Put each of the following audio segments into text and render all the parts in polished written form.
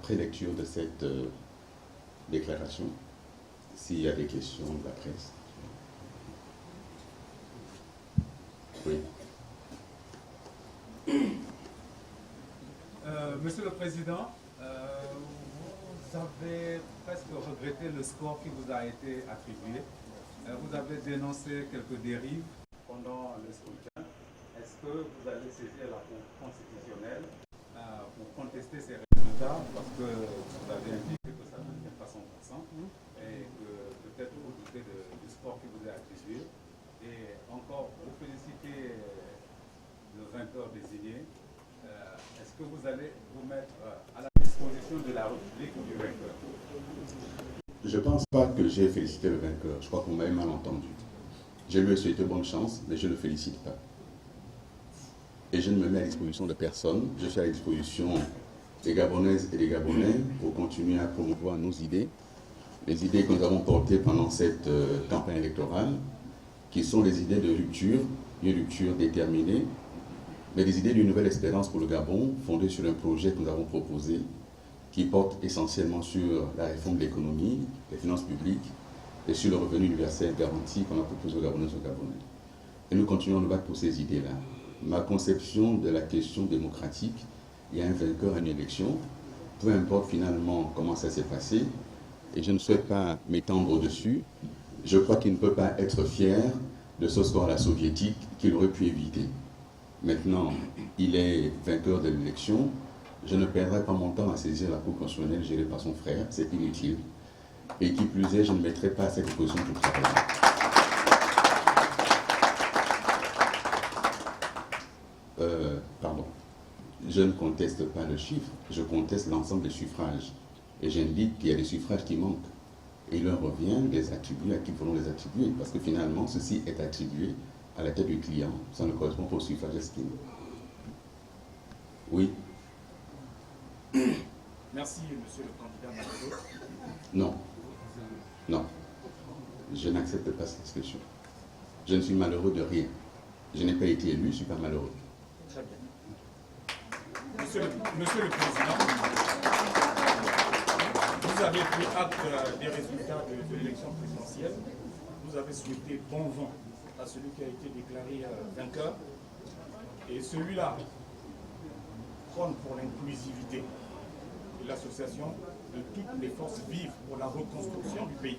après lecture de cette déclaration, s'il y a des questions de la presse. Oui. Monsieur le Président, vous avez presque regretté le score qui vous a été attribué. Vous avez dénoncé quelques dérives pendant le scrutin. Est-ce que vous allez saisir la Cour constitutionnelle pour contester ces résultats, parce que vous avez indiqué que ça ne vient pas 100% et que peut-être vous doutez du score qui vous est attribué. Et encore, vous félicitez le vainqueur désigné. Est-ce que vous allez vous mettre à la disposition de la République ou du vainqueur? Je ne pense pas que j'ai félicité le vainqueur. Je crois qu'on m'avait mal entendu. Je lui ai souhaité bonne chance, mais je ne le félicite pas. Et je ne me mets à disposition de personne. Je suis à la disposition des Gabonaises et des Gabonais pour continuer à promouvoir nos idées, les idées que nous avons portées pendant cette campagne électorale, qui sont des idées de rupture, une rupture déterminée, mais des idées d'une nouvelle espérance pour le Gabon, fondée sur un projet que nous avons proposé, qui porte essentiellement sur la réforme de l'économie, des finances publiques, et sur le revenu universel garanti qu'on a proposé aux Gabonaises et aux Gabonais. Et nous continuons à nous battre pour ces idées-là. Ma conception de la question démocratique, il y a un vainqueur à une élection, peu importe finalement comment ça s'est passé, et je ne souhaite pas m'étendre au-dessus. Je crois qu'il ne peut pas être fier de ce score à la soviétique qu'il aurait pu éviter. Maintenant, il est vainqueur de l'élection. Je ne perdrai pas mon temps à saisir la Cour constitutionnelle gérée par son frère, c'est inutile. Et qui plus est, je ne mettrai pas à cette disposition pour travailler. Pardon. Je ne conteste pas le chiffre, je conteste l'ensemble des suffrages. Et j'indique qu'il y a des suffrages qui manquent. Et il leur revient de les attribuer à qui voulons les attribuer. Parce que finalement, ceci est attribué à la tête du client. Ça ne correspond pas au suffrage estimé. Oui. Merci, monsieur le candidat Malheureux. Non. Non. Je n'accepte pas cette expression. Je ne suis malheureux de rien. Je n'ai pas été élu, je ne suis pas malheureux. Très bien. Monsieur le Président, vous avez pris acte des résultats de l'élection présidentielle. Vous avez souhaité bon vent à celui qui a été déclaré vainqueur. Et celui-là prône pour l'inclusivité et l'association de toutes les forces vives pour la reconstruction du pays.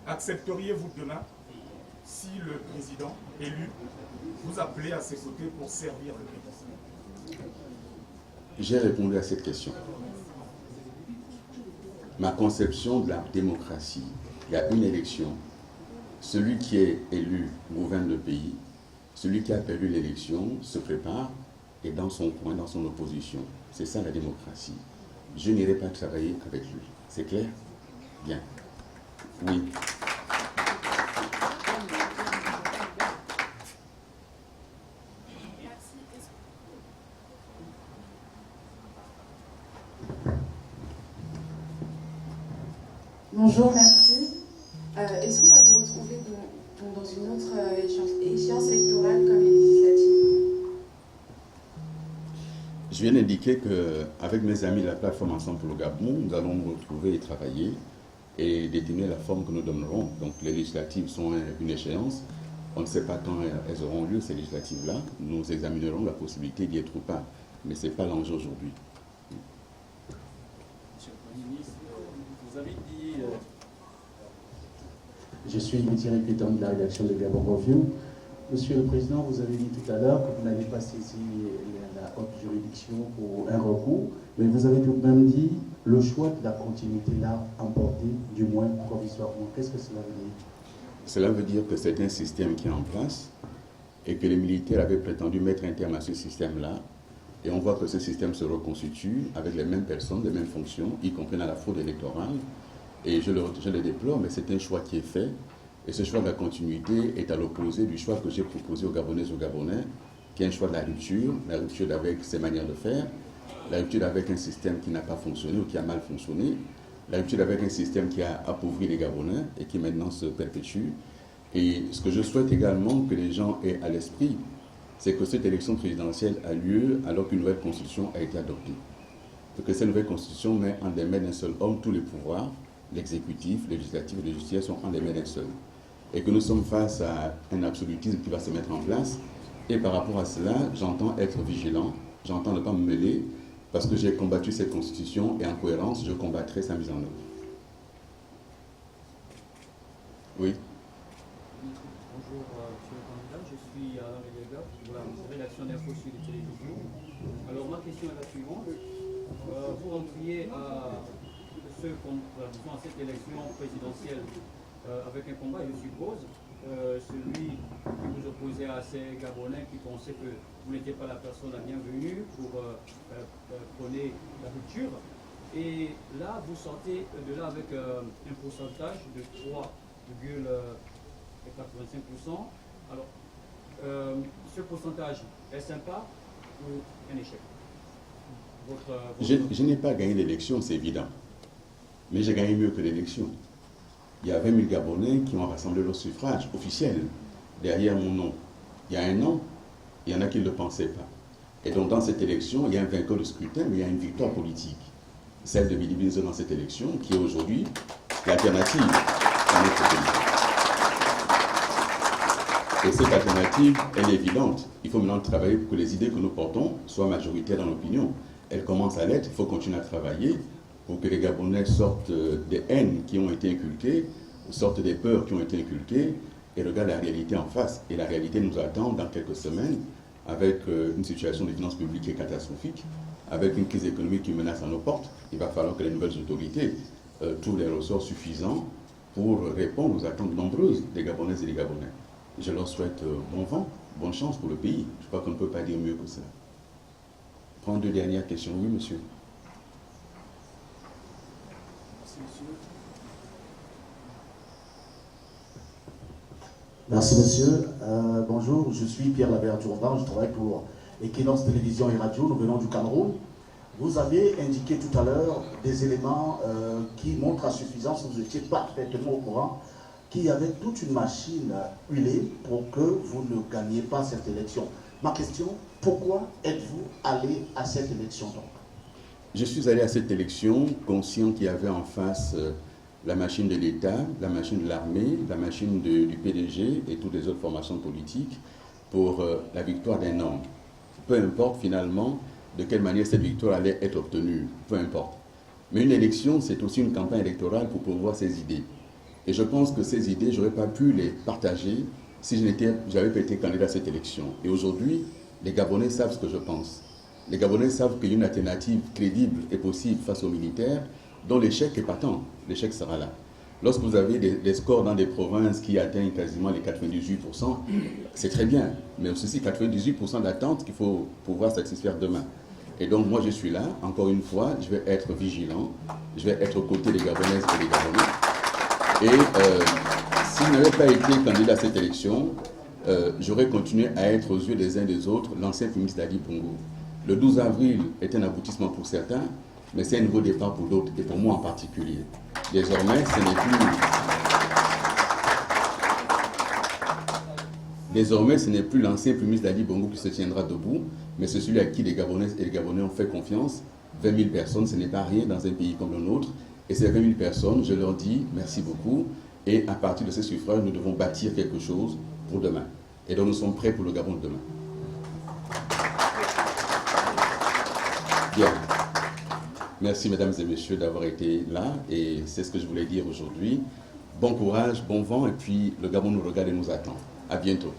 Accepteriez-vous demain, si le président élu vous appelait à ses côtés pour servir le pays? J'ai répondu à cette question. Ma conception de la démocratie, il y a une élection. Celui qui est élu gouverne le pays. Celui qui a perdu l'élection se prépare et dans son coin, dans son opposition. C'est ça la démocratie. Je n'irai pas travailler avec lui. C'est clair? Bien. Oui. Bonjour, merci. Est-ce qu'on va vous retrouver dans une autre échéance électorale comme les législatives? Je viens d'indiquer qu'avec mes amis de la plateforme Ensemble pour le Gabon, nous allons nous retrouver et travailler et déterminer la forme que nous donnerons. Donc les législatives sont une échéance. On ne sait pas quand elles auront lieu, ces législatives-là. Nous examinerons la possibilité d'y être ou pas. Mais ce n'est pas l'enjeu aujourd'hui. Monsieur le Premier ministre, vous avez dit... Je suis Thierry Pétan de la rédaction de Gabon Review. Monsieur le Président, vous avez dit tout à l'heure que vous n'avez pas saisi la haute juridiction pour un recours, mais vous avez tout de même dit le choix de la continuité l'a emporté, du moins provisoirement. Qu'est-ce que cela veut dire? Cela veut dire que c'est un système qui est en place et que les militaires avaient prétendu mettre un terme à ce système-là. Et on voit que ce système se reconstitue avec les mêmes personnes, les mêmes fonctions, y compris dans la fraude électorale. Et je le déplore, mais c'est un choix qui est fait. Et ce choix de la continuité est à l'opposé du choix que j'ai proposé aux Gabonaises et aux Gabonais, qui est un choix de la rupture avec ses manières de faire, la rupture avec un système qui n'a pas fonctionné ou qui a mal fonctionné, la rupture avec un système qui a appauvri les Gabonais et qui maintenant se perpétue. Et ce que je souhaite également que les gens aient à l'esprit, c'est que cette élection présidentielle a lieu alors qu'une nouvelle constitution a été adoptée. que cette nouvelle constitution met en les mains d'un seul homme tous les pouvoirs, l'exécutif, le législatif et le judiciaire sont en les mains d'un seul. Et que nous sommes face à un absolutisme qui va se mettre en place. Et par rapport à cela, j'entends être vigilant, j'entends ne pas me mêler, parce que j'ai combattu cette constitution et en cohérence, je combattrai sa mise en œuvre. Oui. Bonjour, monsieur le candidat, je suis Alain Léga, voilà, rédaction d'Info sur les télévisions. Alors ma question est la suivante. Vous rentriez à cette élection présidentielle avec un combat, je suppose, celui que vous opposez à ces Gabonais qui pensaient que vous n'étiez pas la personne la bienvenue pour prôner la rupture. Et là, vous sortez de là avec un pourcentage de 3,85%. Alors, ce pourcentage est sympa ou un échec? Je n'ai pas gagné l'élection, c'est évident. Mais j'ai gagné mieux que l'élection. Il y a 20 000 Gabonais qui ont rassemblé leur suffrage officiel derrière mon nom. Il y a un an, il y en a qui ne le pensaient pas. Et donc dans cette élection, il y a un vainqueur de scrutin, mais il y a une victoire politique. Celle de Billy Binzo dans cette élection, qui est aujourd'hui l'alternative à notre pays. Et cette alternative, elle est évidente. Il faut maintenant travailler pour que les idées que nous portons soient majoritaires dans l'opinion. Elles commencent à l'être, il faut continuer à travailler pour que les Gabonais sortent des haines qui ont été inculquées, sortent des peurs qui ont été inculquées et regardent la réalité en face. Et la réalité nous attend dans quelques semaines avec une situation des finances publiques qui est catastrophique, avec une crise économique qui menace à nos portes. Il va falloir que les nouvelles autorités trouvent les ressorts suffisants pour répondre aux attentes nombreuses des Gabonaises et des Gabonais. Je leur souhaite bon vent, bonne chance pour le pays. Je crois qu'on ne peut pas dire mieux que ça. Prends deux dernières questions. Oui, monsieur. Merci monsieur. Bonjour, je suis Pierre Labert-Jourdan, je travaille pour Equinox Télévision et Radio, nous venons du Cameroun. Vous avez indiqué tout à l'heure des éléments qui montrent à suffisance, vous étiez parfaitement au courant, qu'il y avait toute une machine huilée pour que vous ne gagniez pas cette élection. Ma question, pourquoi êtes-vous allé à cette élection donc? Je suis allé à cette élection conscient qu'il y avait en face la machine de l'État, la machine de l'armée, la machine du PDG et toutes les autres formations politiques pour la victoire d'un homme. Peu importe finalement de quelle manière cette victoire allait être obtenue, peu importe. Mais une élection, c'est aussi une campagne électorale pour promouvoir ses idées. Et je pense que ces idées, je n'aurais pas pu les partager si je n'avais pas été candidat à cette élection. Et aujourd'hui, les Gabonais savent ce que je pense. Les Gabonais savent qu'il y a une alternative crédible et possible face aux militaires, dont l'échec est patent. L'échec sera là. Lorsque vous avez des scores dans des provinces qui atteignent quasiment les 98%, c'est très bien. Mais aussi 98% d'attente qu'il faut pouvoir satisfaire demain. Et donc moi je suis là, encore une fois, je vais être vigilant, je vais être aux côtés des Gabonaises et des Gabonais. Et si je n'avais pas été candidat à cette élection, j'aurais continué à être aux yeux des uns et des autres l'ancien ministre d'Ali Bongo. Le 12 avril est un aboutissement pour certains, mais c'est un nouveau départ pour d'autres, et pour moi en particulier. Désormais, ce n'est plus l'ancien Premier ministre d'Ali Bongo qui se tiendra debout, mais c'est celui à qui les Gabonaises et les Gabonais ont fait confiance. 20 000 personnes, ce n'est pas rien dans un pays comme le nôtre. Et ces 20 000 personnes, je leur dis merci beaucoup. Et à partir de ces suffrages, nous devons bâtir quelque chose pour demain. Et donc nous sommes prêts pour le Gabon de demain. Bien. Merci mesdames et messieurs d'avoir été là. Et c'est ce que je voulais dire aujourd'hui. Bon courage, bon vent. Et puis le Gabon nous regarde et nous attend. À bientôt.